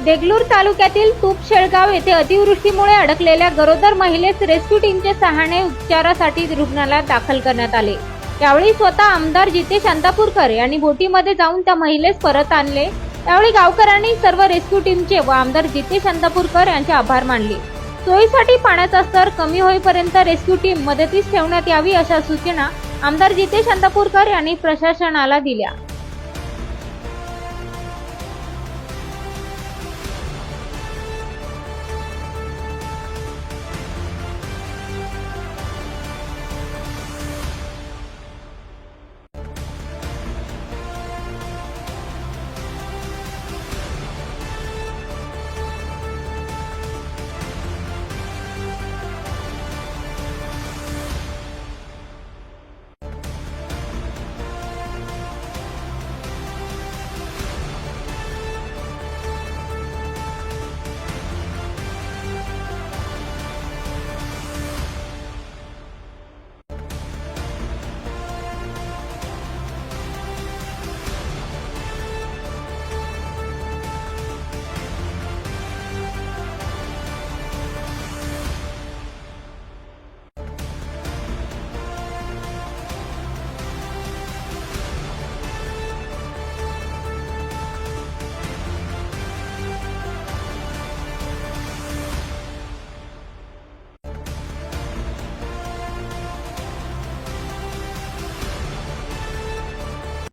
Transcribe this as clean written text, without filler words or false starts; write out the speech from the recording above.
देगलूर तालुक्यातील तुपशेळगाव येथे अतिवृष्टीमुळे अडकलेल्या गरोदर महिलेस रेस्क्यू टीमच्या सहाय्याने उपचारासाठी रुग्णालयात दाखल करण्यात आले। यावेळी स्वतः आमदार जितेश अंतापूरकर यांनी बोटीमध्ये जाऊन त्या महिलेस परत आणले। यावेळी गावकऱ्यांनी सर्व रेस्क्यू टीमचे व आमदार जितेश अंतापूरकर यांचे आभार मानले। सोयीसाठी पाण्याचा स्तर कमी होईपर्यंत रेस्क्यू टीम मदतीस ठेवण्यात यावी अशा सूचना आमदार जितेश अंतापूरकर यांनी प्रशासनाला दिल्या।